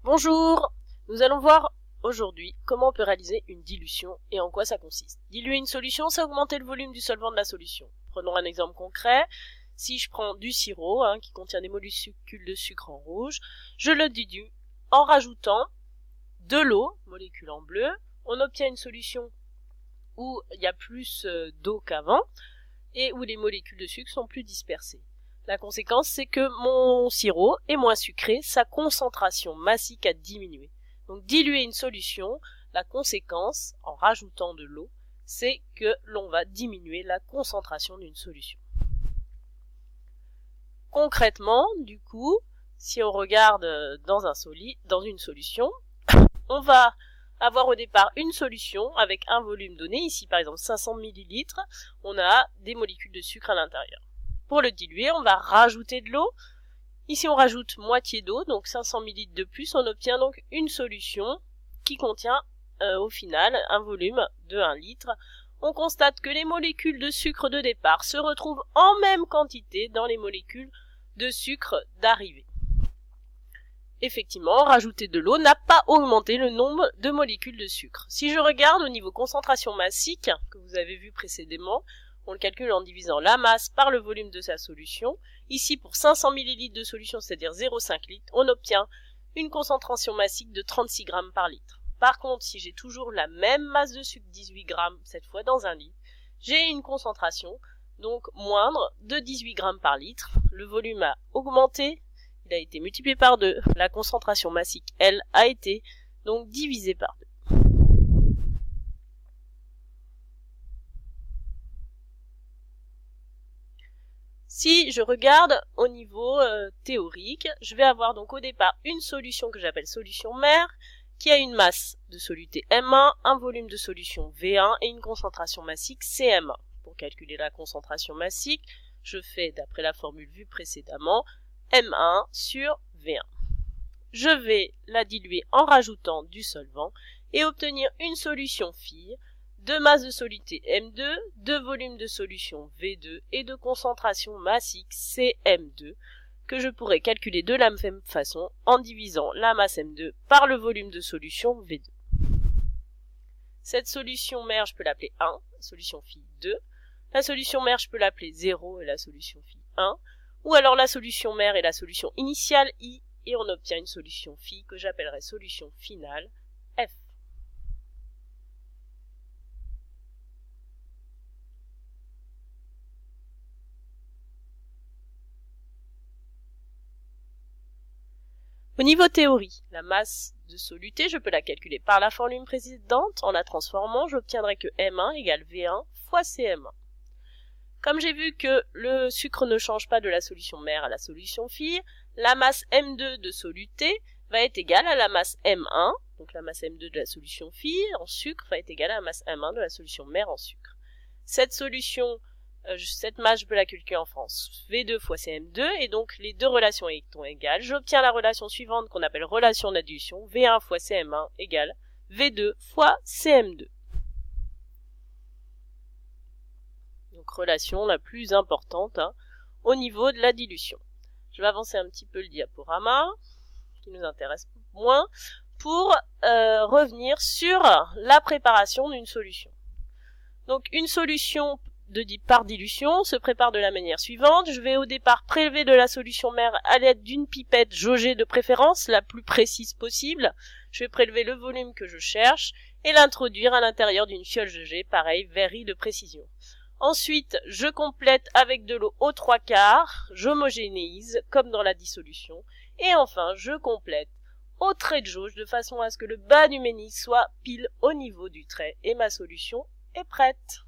Bonjour, nous allons voir aujourd'hui comment on peut réaliser une dilution et en quoi ça consiste. Diluer une solution, c'est augmenter le volume du solvant de la solution. Prenons un exemple concret. Si je prends du sirop qui contient des molécules de sucre en rouge, je le dilue en rajoutant de l'eau, molécule en bleu. On obtient une solution où il y a plus d'eau qu'avant et où les molécules de sucre sont plus dispersées. La conséquence, c'est que mon sirop est moins sucré, sa concentration massique a diminué. Donc diluer une solution, la conséquence, en rajoutant de l'eau, c'est que l'on va diminuer la concentration d'une solution. Concrètement, du coup, si on regarde dans une solution, on va avoir au départ une solution avec un volume donné, ici par exemple 500 ml, on a des molécules de sucre à l'intérieur. Pour le diluer, on va rajouter de l'eau. Ici, on rajoute moitié d'eau, donc 500 ml de plus. On obtient donc une solution qui contient au final un volume de 1 litre. On constate que les molécules de sucre de départ se retrouvent en même quantité dans les molécules de sucre d'arrivée. Effectivement, rajouter de l'eau n'a pas augmenté le nombre de molécules de sucre. Si je regarde au niveau concentration massique, que vous avez vu précédemment, on le calcule en divisant la masse par le volume de sa solution. Ici, pour 500 ml de solution, c'est-à-dire 0,5 litres, on obtient une concentration massique de 36 grammes par litre. Par contre, si j'ai toujours la même masse de sucre, 18 grammes cette fois dans un litre, j'ai une concentration donc moindre de 18 grammes par litre. Le volume a augmenté, il a été multiplié par 2. La concentration massique, elle, a été donc divisée par 2. Si je regarde au niveau théorique, je vais avoir donc au départ une solution que j'appelle solution mère, qui a une masse de soluté M1, un volume de solution V1 et une concentration massique CM1. Pour calculer la concentration massique, je fais, d'après la formule vue précédemment, M1 sur V1. Je vais la diluer en rajoutant du solvant et obtenir une solution fille de masse de soluté M2, de volume de solution V2 et de concentration massique CM2 que je pourrais calculer de la même façon en divisant la masse M2 par le volume de solution V2. Cette solution mère, je peux l'appeler 1, la solution fille 2. La solution mère, je peux l'appeler 0 et la solution fille 1. Ou alors la solution mère et la solution initiale I et on obtient une solution fille que j'appellerai solution finale F. Au niveau théorie, la masse de soluté, je peux la calculer par la formule précédente. En la transformant, j'obtiendrai que M1 égale V1 fois CM1. Comme j'ai vu que le sucre ne change pas de la solution mère à la solution fille, la masse M2 de soluté va être égale à la masse M1, donc la masse M2 de la solution fille en sucre va être égale à la masse M1 de la solution mère en sucre. Cette masse, je peux la calculer en France, V2 fois CM2, et donc les deux relations étant égales, j'obtiens la relation suivante qu'on appelle relation d'addition, V1 fois CM1 égale V2 fois CM2. Donc relation la plus importante au niveau de la dilution. Je vais avancer un petit peu le diaporama, qui nous intéresse moins, pour revenir sur la préparation d'une solution. Donc une solution par dilution se prépare de la manière suivante. Je vais au départ prélever de la solution mère à l'aide d'une pipette jaugée de préférence, la plus précise possible. Je vais prélever le volume que je cherche et l'introduire à l'intérieur d'une fiole jaugée, pareil, verrie de précision. Ensuite, je complète avec de l'eau aux 3/4, j'homogénéise comme dans la dissolution, et enfin je complète au trait de jauge de façon à ce que le bas du ménisque soit pile au niveau du trait et ma solution est prête.